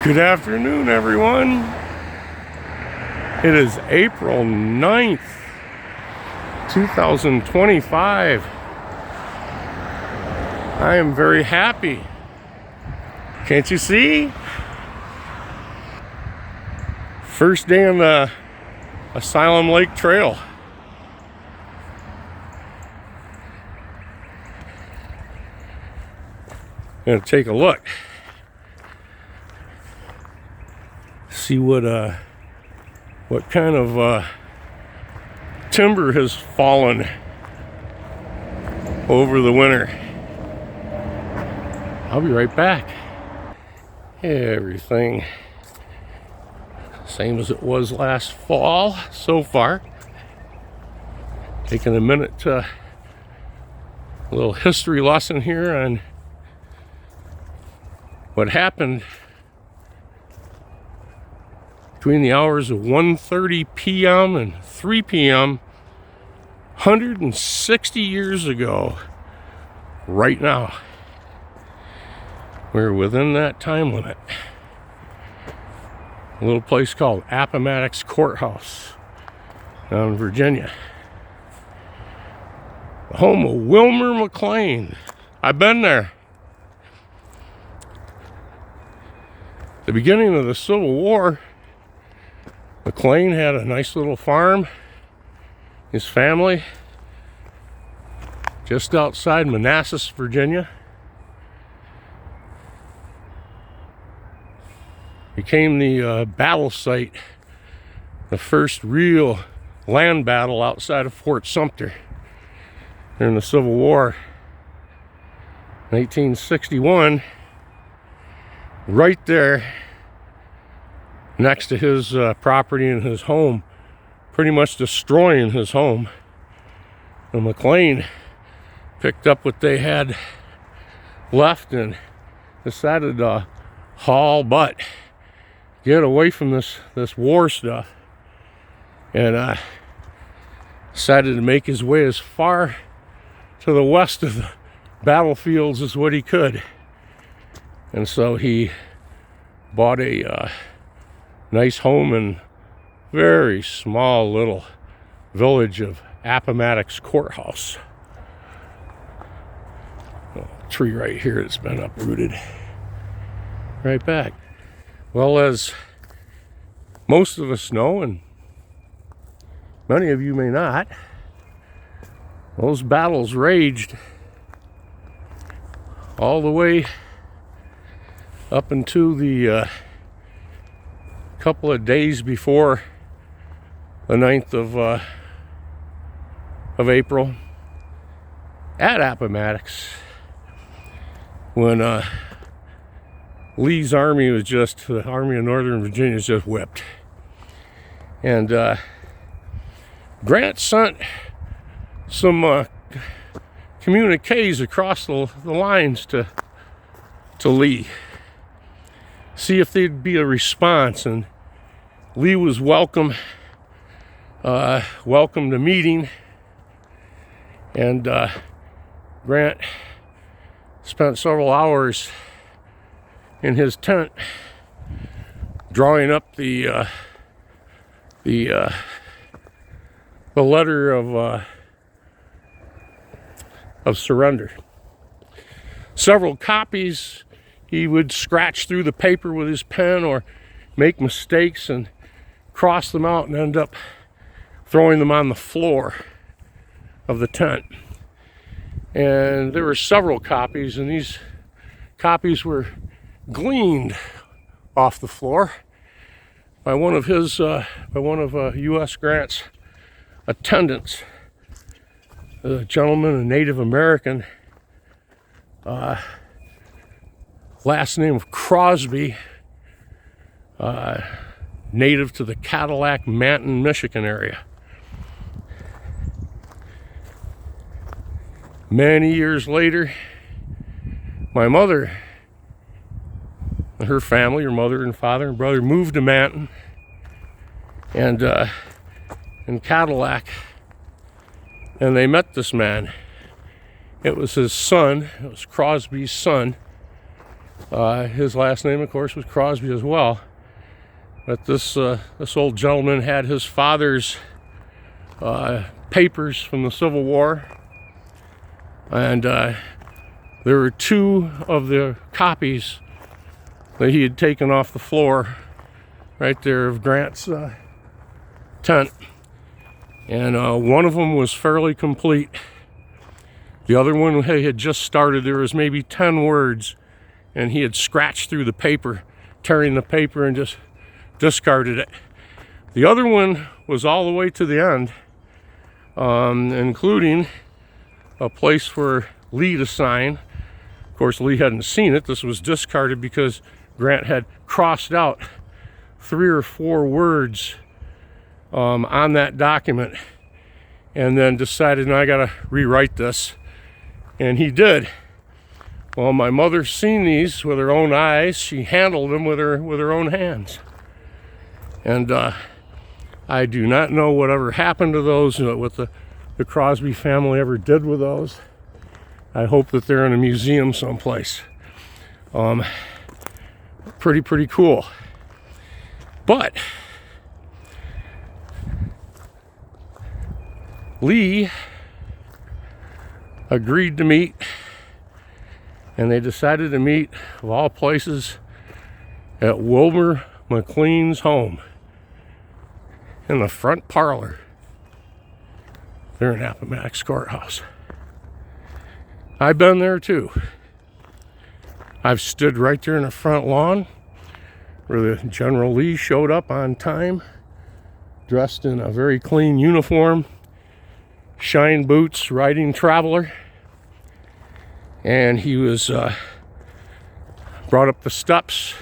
Good afternoon, everyone. It is April 9th, 2025. I am very happy. Can't you see? First day on the Asylum Lake Trail. Gonna take a look. See what kind of timber has fallen over the winter. I'll be right back. Everything same as it was last fall so far. Taking a minute to a little history lesson here on what happened between the hours of 1:30 p.m. and 3 p.m. 160 years ago. Right now, we're within that time limit. A little place called Appomattox Courthouse down in Virginia. The home of Wilmer McLean. I've been there. The beginning of the Civil War, McLean had a nice little farm, his family, just outside Manassas, Virginia. Became the battle site, the first real land battle outside of Fort Sumter during the Civil War. 1961, right there next to his property and his home, pretty much destroying his home. And McLean picked up what they had left and decided to haul butt, get away from this war stuff, and decided to make his way as far to the west of the battlefields as what he could. And so he bought a nice home in very small little village of Appomattox Courthouse. A tree right here that's been uprooted. Right back. Well, as most of us know, and many of you may not, those battles raged all the way up into the couple of days before the 9th of April at Appomattox, when Lee's army was just, the Army of Northern Virginia was just whipped. And Grant sent some communiques across the lines to Lee, see if there'd be a response. And Lee was welcomed a meeting, and Grant spent several hours in his tent drawing up the letter of surrender. Several copies. He would scratch through the paper with his pen or make mistakes and cross them out and end up throwing them on the floor of the tent. And there were several copies, and these copies were gleaned off the floor by one of U.S. Grant's attendants, a gentleman, a Native American, last name of Crosby, native to the Cadillac, Manton, Michigan area. Many years later, my mother, her family, her mother and father and brother, moved to Manton, and in Cadillac, and they met this man. It was his son, it was Crosby's son, His last name, of course, was Crosby as well. But this old gentleman had his father's papers from the Civil War, and there were 2 of the copies that he had taken off the floor right there of Grant's tent, and one of them was fairly complete. The other one he had just started. There was maybe 10 words, and he had scratched through the paper, tearing the paper, and just discarded it. The other one was all the way to the end, including a place for Lee to sign. Of course, Lee hadn't seen it. This was discarded because Grant had crossed out 3 or 4 words on that document, and then decided, no, I gotta rewrite this, and he did. Well, my mother's seen these with her own eyes. She handled them with her own hands, and I do not know whatever happened to those, what the Crosby family ever did with those. I hope that they're in a museum someplace. Pretty cool. But Lee agreed to meet, and they decided to meet, of all places, at Wilbur McLean's home in the front parlor there in Appomattox Courthouse. I've been there too. I've stood right there in the front lawn where the General Lee showed up on time, dressed in a very clean uniform, shine boots, riding traveler, and he was brought up the steps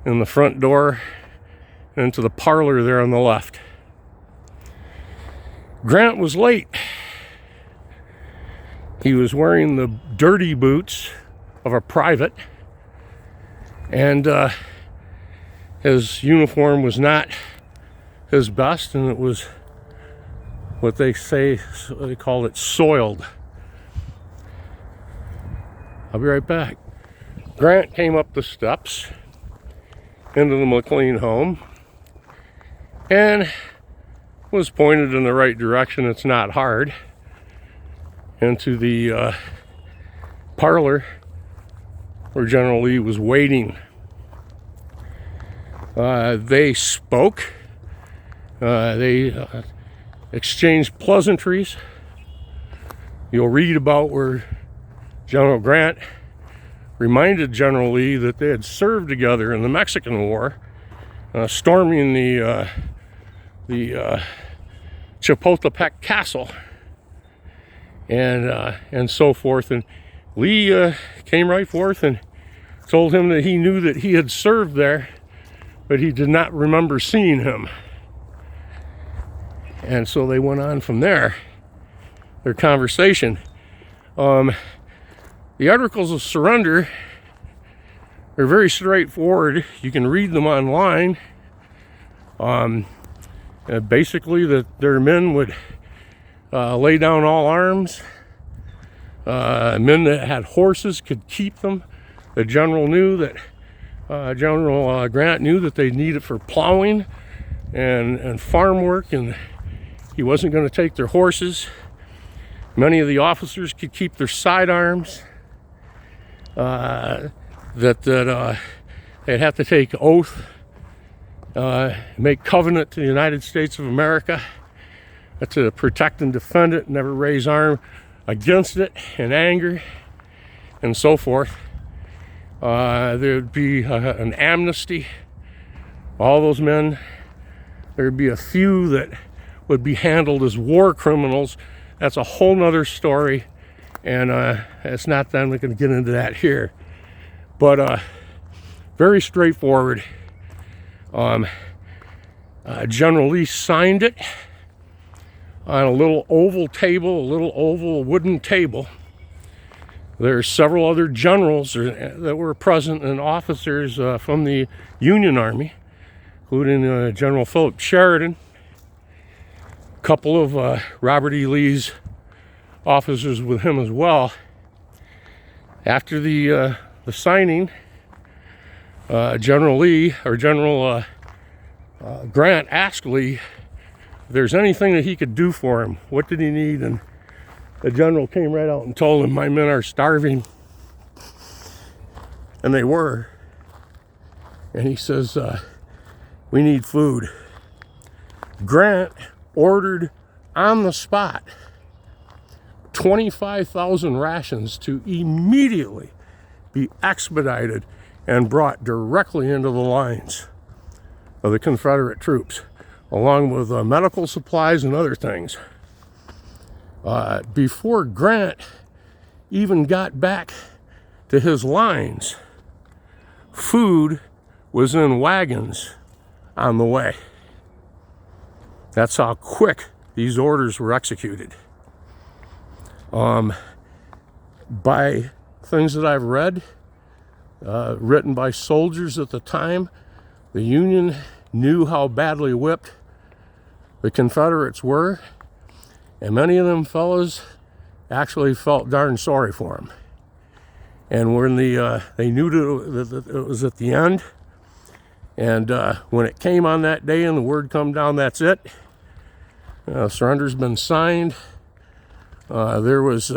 in the front door into the parlor there on the left. Grant was late. He was wearing the dirty boots of a private, and his uniform was not his best, and it was what they call it, soiled. I'll be right back. Grant came up the steps into the McLean home and was pointed in the right direction. It's not hard. Into the parlor where General Lee was waiting. They spoke. They exchanged pleasantries. You'll read about where General Grant reminded General Lee that they had served together in the Mexican War, storming the Chapultepec Castle, and so forth. And Lee came right forth and told him that he knew that he had served there, but he did not remember seeing him. And so they went on from there, their conversation. The Articles of Surrender are very straightforward. You can read them online. Basically, that their men would lay down all arms. Men that had horses could keep them. The general knew that General Grant knew that they needed for plowing and farm work, and he wasn't going to take their horses. Many of the officers could keep their sidearms. They'd have to take oath, make covenant to the United States of America to protect and defend it, never raise arm against it in anger, and so forth. There'd be an amnesty. All those men, there'd be a few that would be handled as war criminals. That's a whole nother story, and it's not that I'm going to get into that here. But very straightforward. General Lee signed it on a little oval table, a little oval wooden table. There are several other generals that were present and officers from the Union Army, including General Philip Sheridan, a couple of Robert E. Lee's officers with him as well. After the the signing, General Lee, or General Grant asked Lee if there's anything that he could do for him. What did he need? And the general came right out and told him, my men are starving. And they were. And he says, we need food. Grant ordered on the spot 25,000 rations to immediately be expedited and brought directly into the lines of the Confederate troops, along with medical supplies and other things. Before Grant even got back to his lines, food was in wagons on the way. That's how quick these orders were executed. By things that I've read, written by soldiers at the time, the Union knew how badly whipped the Confederates were, and many of them fellows actually felt darn sorry for them. And when they knew that it was at the end, and when it came on that day and the word come down, that's it, surrender's been signed, there was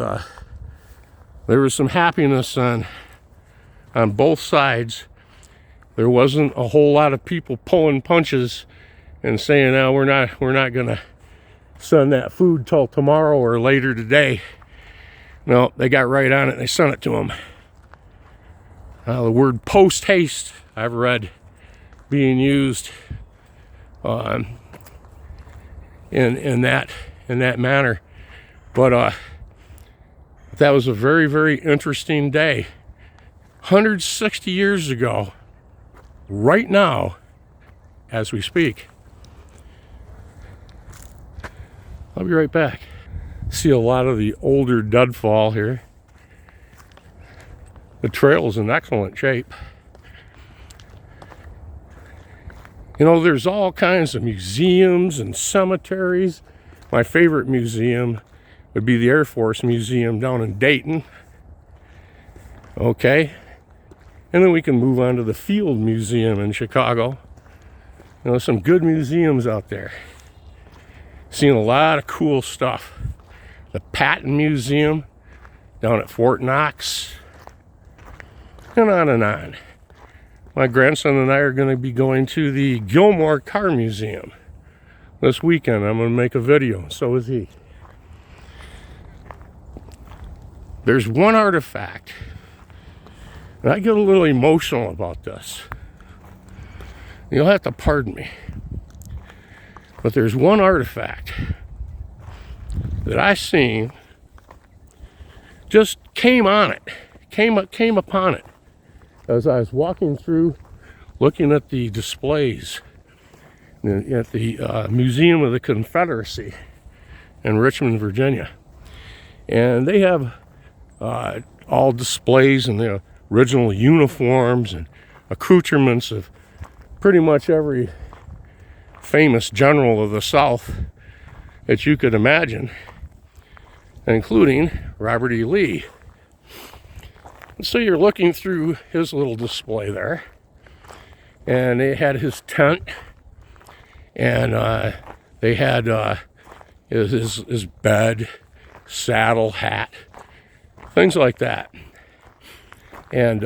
some happiness on both sides. There wasn't a whole lot of people pulling punches and saying, "No, we're not gonna send that food till tomorrow or later today." No, they got right on it and they sent it to them. The word post haste I've read being used in that manner, but that was a very, very interesting day. 160 years ago, right now, as we speak. I'll be right back. See a lot of the older deadfall here. The trail is in excellent shape. You know, there's all kinds of museums and cemeteries. My favorite museum would be the Air Force Museum down in Dayton. Okay. And then we can move on to the Field Museum in Chicago. You know, some good museums out there. Seen a lot of cool stuff. The Patton Museum down at Fort Knox. And on and on. My grandson and I are going to be going to the Gilmore Car Museum this weekend. I'm going to make a video. So is he. There's one artifact, and I get a little emotional about this. You'll have to pardon me. But there's one artifact that I seen, just came on it, came upon it as I was walking through, looking at the displays at the Museum of the Confederacy in Richmond, Virginia. And they have all displays and the original uniforms and accoutrements of pretty much every famous general of the South that you could imagine, including Robert E. Lee. And so you're looking through his little display there, and they had his tent, and they had his bed, saddle, hat, things like that. And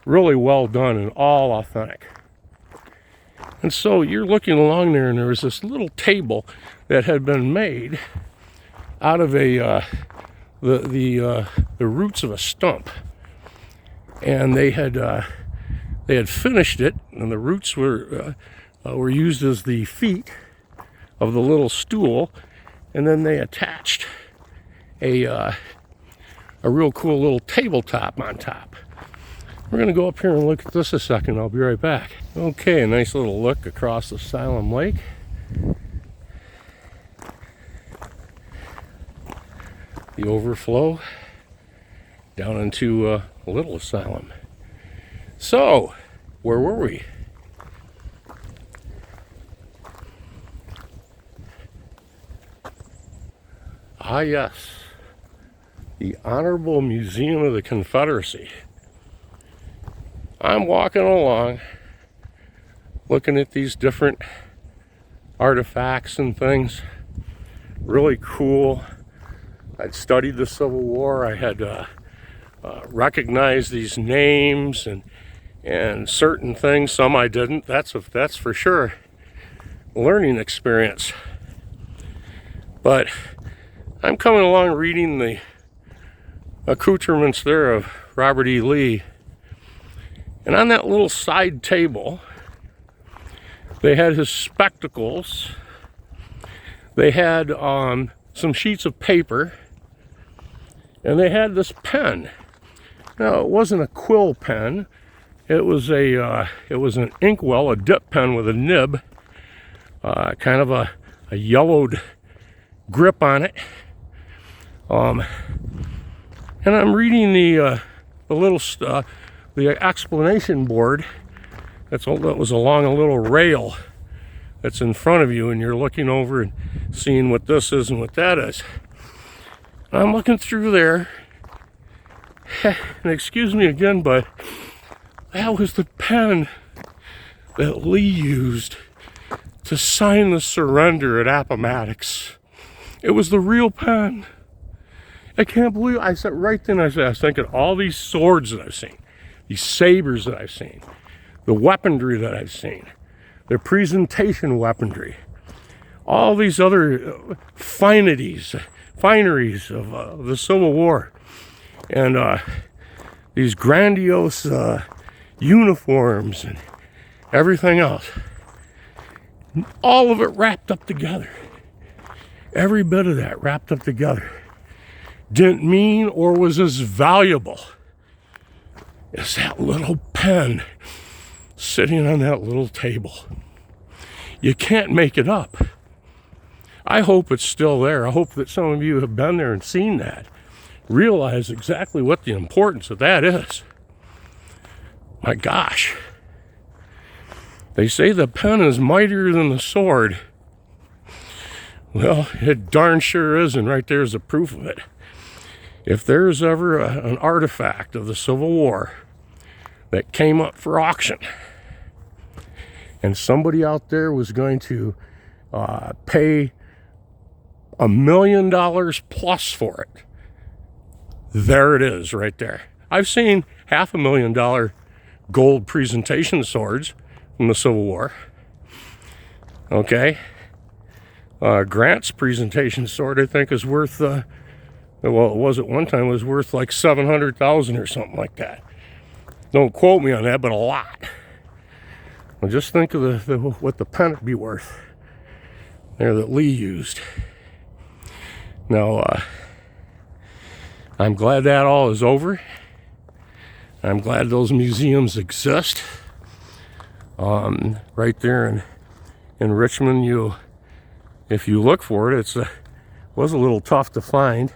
really well done and all authentic. And so you're looking along there, and there was this little table that had been made out of the roots of a stump, and they had finished it, and the roots were used as the feet of the little stool, and then they attached a real cool little tabletop on top. We're going to go up here and look at this a second. I'll be right back. Okay, a nice little look across Asylum Lake. The overflow down into Little Asylum. So, where were we? Ah, yes. The Honorable Museum of the Confederacy. I'm walking along, looking at these different artifacts and things. Really cool. I'd studied the Civil War. I had recognized these names and certain things. Some I didn't. That's for sure a learning experience. But I'm coming along reading the accoutrements there of Robert E. Lee. And on that little side table, they had his spectacles. They had some sheets of paper. And they had this pen. Now, it wasn't a quill pen. It was an inkwell, a dip pen with a nib. Kind of a yellowed grip on it. And I'm reading the explanation board that was along a little rail that's in front of you, and you're looking over and seeing what this is and what that is. And I'm looking through there, and excuse me again, but that was the pen that Lee used to sign the surrender at Appomattox. It was the real pen. I can't believe, I said right then, I was thinking all these swords that I've seen, these sabers that I've seen, the weaponry that I've seen, the presentation weaponry, all these other fineries of the Civil War, and these grandiose uniforms and everything else. All of it wrapped up together. Every bit of that wrapped up together didn't mean or was as valuable as that little pen sitting on that little table. You can't make it up. I hope it's still there. I hope that some of you have been there and seen that. Realize exactly what the importance of that is. My gosh. They say the pen is mightier than the sword. Well, it darn sure is, and right there's the proof of it. If there's ever an artifact of the Civil War that came up for auction, and somebody out there was going to pay $1 million plus for it, there it is right there. I've seen $500,000 gold presentation swords from the Civil War. Okay. Grant's presentation sword, I think, is worth, well, it was at one time, it was worth like $700,000 or something like that. Don't quote me on that, but a lot. Well, just think of what the pen would be worth there that Lee used. Now, I'm glad that all is over. I'm glad those museums exist. Right there in Richmond, if you look for it, was a little tough to find.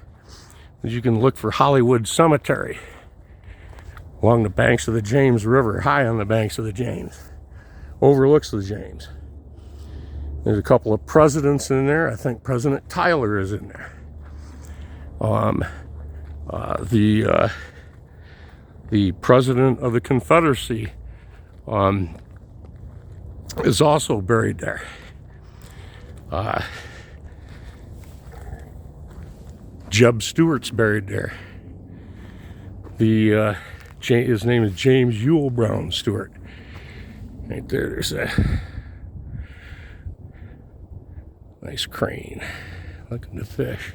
But you can look for Hollywood Cemetery along the banks of the James River, high on the banks of the James, overlooks the James. There's a couple of presidents in there. I think President Tyler is in there. The president of the Confederacy is also buried there. Jeb Stuart's buried there. His name is James Ewell Brown Stewart. Right there, there's a nice crane looking to fish.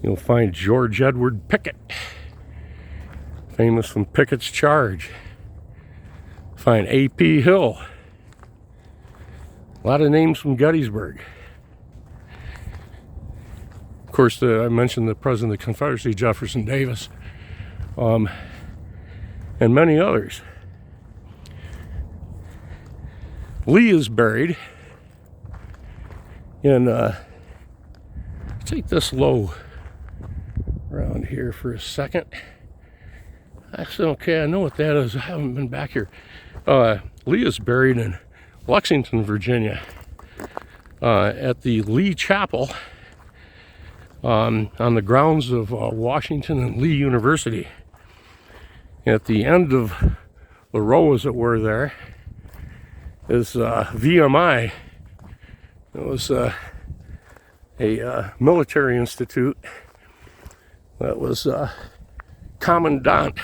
You'll find George Edward Pickett, famous from Pickett's Charge. Find A.P. Hill. A lot of names from Gettysburg. Of course, I mentioned the President of the Confederacy, Jefferson Davis, and many others. Lee is buried in, take this low around here for a second. Actually, okay, I know what that is. I haven't been back here. Lee is buried in Lexington, Virginia, at the Lee Chapel. on the grounds of Washington and Lee University. At the end of the rows that were there is VMI. It was a military institute that was commandanted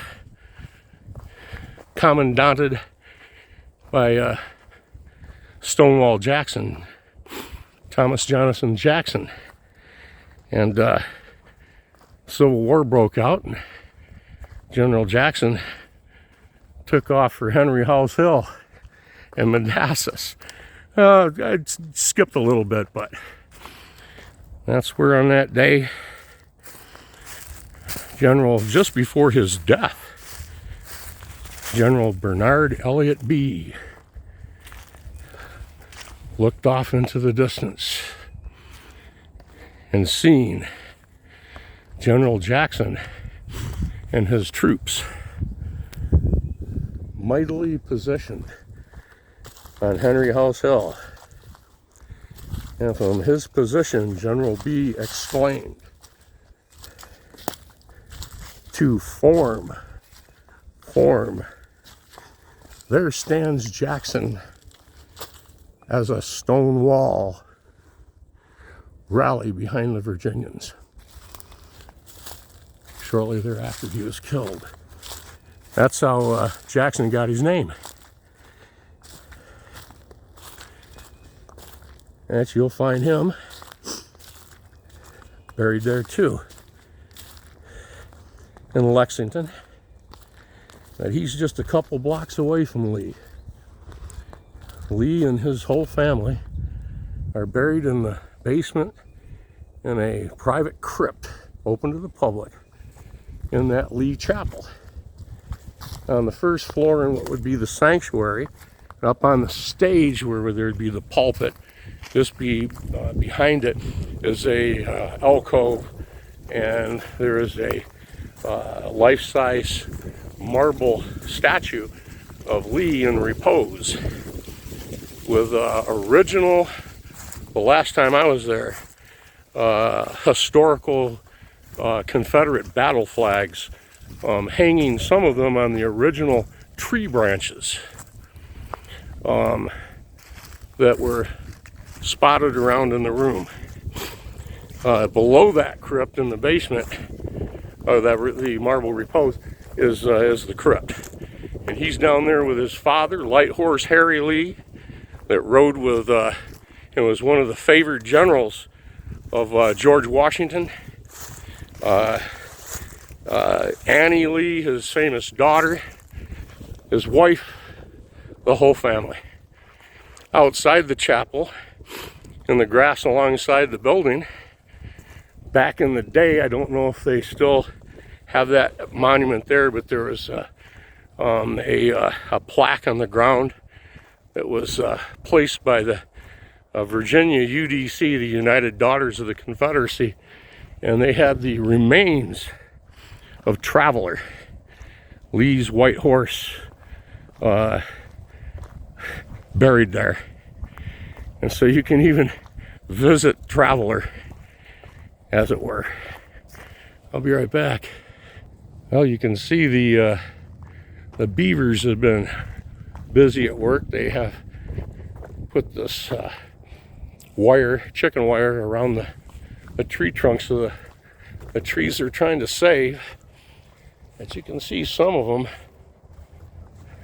by Stonewall Jackson, Thomas Jonathan Jackson. And Civil War broke out, and General Jackson took off for Henry House Hill and Manassas. I skipped a little bit, but that's where on that day, just before his death, General Bernard Elliott B. looked off into the distance and seen General Jackson and his troops mightily positioned on Henry House Hill. And from his position, General B exclaimed, "To form, there stands Jackson as a stone wall. Rally behind the Virginians." Shortly thereafter, he was killed. That's how Jackson got his name. And you'll find him buried there too, in Lexington. But he's just a couple blocks away from Lee. Lee and his whole family are buried in the basement in a private crypt open to the public in that Lee Chapel. On the first floor in what would be the sanctuary, up on the stage where there'd be the pulpit, behind it is a alcove, and there is a life-size marble statue of Lee in repose with original, the last time I was there, historical Confederate battle flags hanging, some of them on the original tree branches that were spotted around in the room. Below that crypt in the basement, the marble repose, is the crypt. And he's down there with his father, Light Horse Harry Lee, that rode with, and was one of the favored generals of George Washington. Annie Lee, his famous daughter, his wife, the whole family. Outside the chapel, in the grass alongside the building, back in the day, I don't know if they still have that monument there, but there was a plaque on the ground that was placed by the Virginia UDC, the United Daughters of the Confederacy, and they had the remains of Traveler, Lee's white horse, buried there. And so you can even visit Traveler, as it were. I'll be right back. Well, you can see the beavers have been busy at work. They have put this chicken wire around the tree trunks of the trees they're trying to save. As you can see, some of them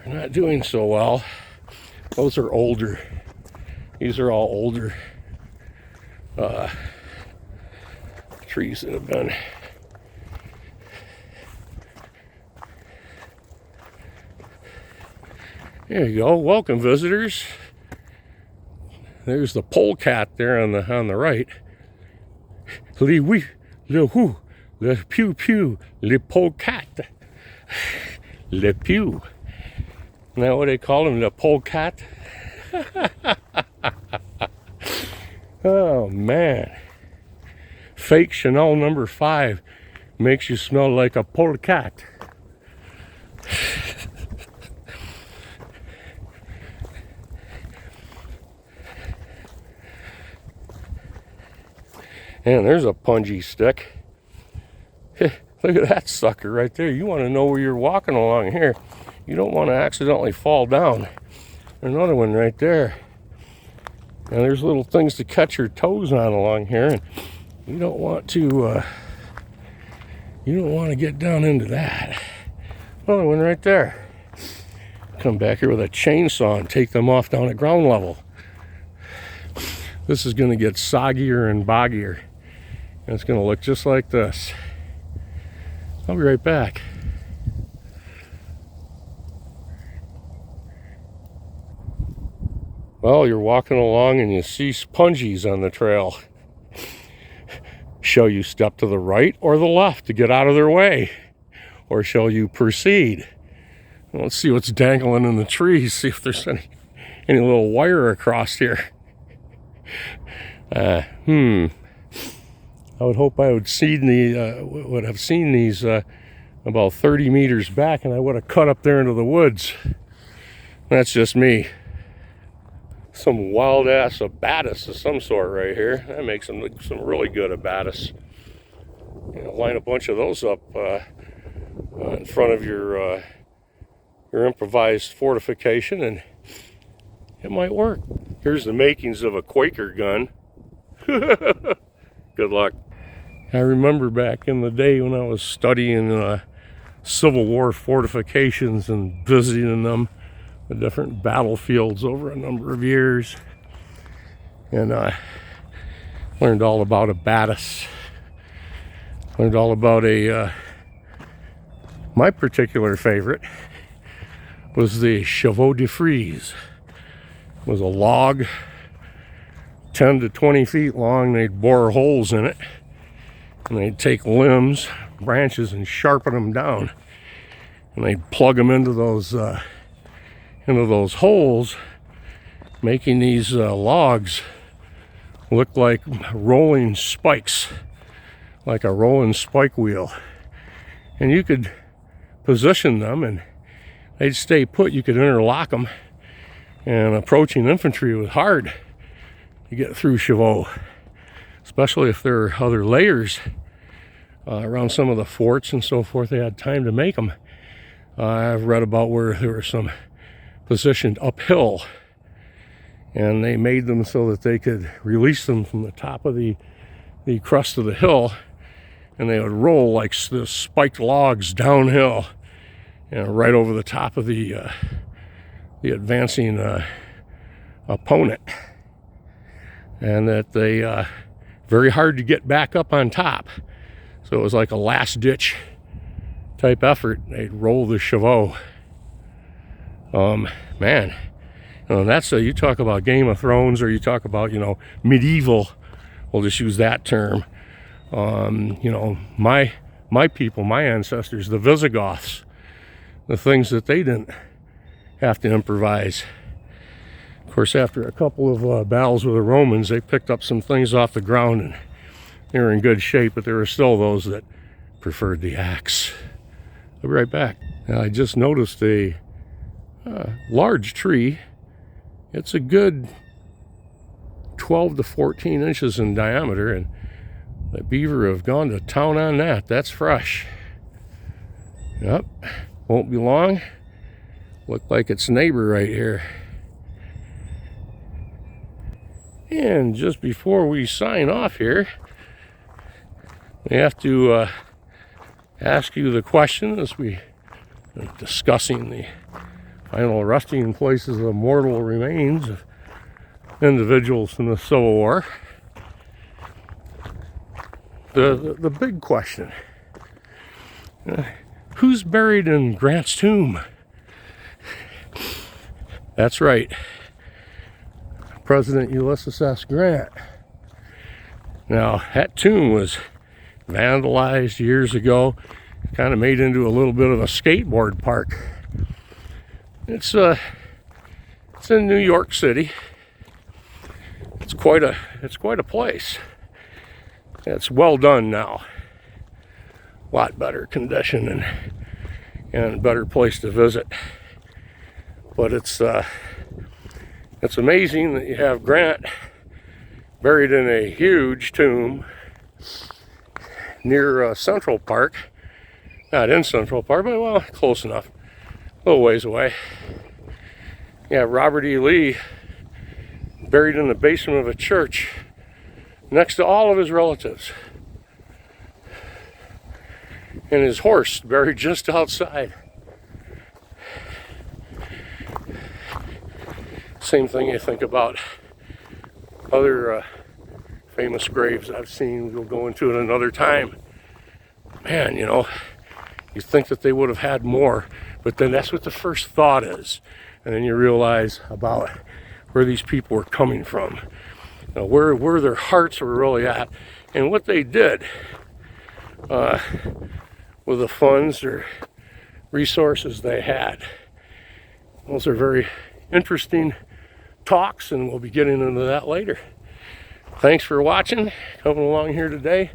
are not doing so well. Those are older. These are all older trees that have been There you go. Welcome, visitors. There's the polecat there on the right. Le oui, le who, le pew pew, le polecat, le pew. Isn't that what they call him, the polecat? Oh man, fake Chanel number 5 makes you smell like a polecat. And there's a punji stick. Look at that sucker right there. You want to know where you're walking along here. You don't want to accidentally fall down. Another one right there. And there's little things to catch your toes on along here, and you don't want to get down into that. Another one right there. Come back here with a chainsaw and take them off down at ground level. This is going to get soggier and boggier. And it's going to look just like this. I'll be right back. Well, you're walking along and you see punjies on the trail. Shall you step to the right or the left to get out of their way? Or shall you proceed? Well, let's see what's dangling in the trees. See if there's any little wire across here. I would hope I would have seen these about 30 meters back, and I would have cut up there into the woods. That's just me. Some wild ass abatis of some sort right here. That makes some really good abatis. Line a bunch of those up in front of your improvised fortification, and it might work. Here's the makings of a Quaker gun. Good luck. I remember back in the day when I was studying Civil War fortifications and visiting them, the different battlefields over a number of years, and I learned all about abatis. Learned all about my particular favorite was the chevaux de frise. It was a log 10 to 20 feet long. They'd bore holes in it, and they'd take limbs, branches, and sharpen them down, and they'd plug them into those holes, making these logs look like rolling spikes, like a rolling spike wheel. And you could position them and they'd stay put. You could interlock them, and approaching infantry was hard to get through chevaux, especially if there are other layers around some of the forts and so forth. They had time to make them. I've read about where there were some positioned uphill, and they made them so that they could release them from the top of the crest of the hill, and they would roll like the spiked logs downhill, right over the top of the advancing opponent, and that they very hard to get back up on top. So it was like a last ditch type effort. They'd roll the chevaux. Man, that's you talk about Game of Thrones, or you talk about medieval. We'll just use that term. My people, my ancestors, the Visigoths, the things that they didn't have to improvise. Of course, after a couple of battles with the Romans, they picked up some things off the ground, and they were in good shape, but there were still those that preferred the axe. I'll be right back. Now, I just noticed a large tree. It's a good 12 to 14 inches in diameter, and the beaver have gone to town on that. That's fresh. Yep, won't be long. Look like its neighbor right here. And just before we sign off here, we have to ask you the question, as we are discussing the final resting places of mortal remains of individuals in the Civil War. The big question: who's buried in Grant's tomb? That's right, President Ulysses S. Grant. Now, that tomb was vandalized years ago, kind of made into a little bit of a skateboard park. It's in New York City. It's quite a place. It's well done now. A lot better condition and a better place to visit. But it's amazing that you have Grant buried in a huge tomb near Central Park. Not in Central Park, but well, close enough. A little ways away. Yeah, Robert E. Lee buried in the basement of a church next to all of his relatives. And his horse buried just outside. Same thing you think about other famous graves I've seen. We'll go into it another time. Man, you know, you think that they would have had more, but then that's what the first thought is. And then you realize about where these people were coming from, you know, where their hearts were really at, and what they did with the funds or resources they had. Those are very interesting talks, and we'll be getting into that later. Thanks for watching, coming along here today.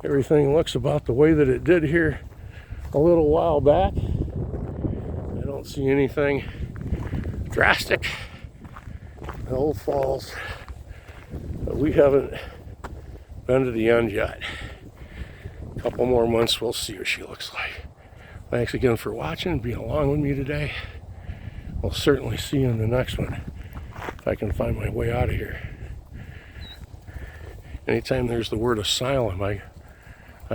Everything looks about the way that it did here a little while back. I don't see anything drastic. The old falls, but we haven't been to the end yet. A couple more months, we'll see what she looks like. Thanks again for watching, being along with me today. We'll certainly see you in the next one, if I can find my way out of here. Anytime there's the word asylum, I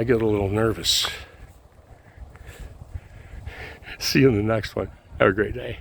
get a little nervous. See you in the next one. Have a great day.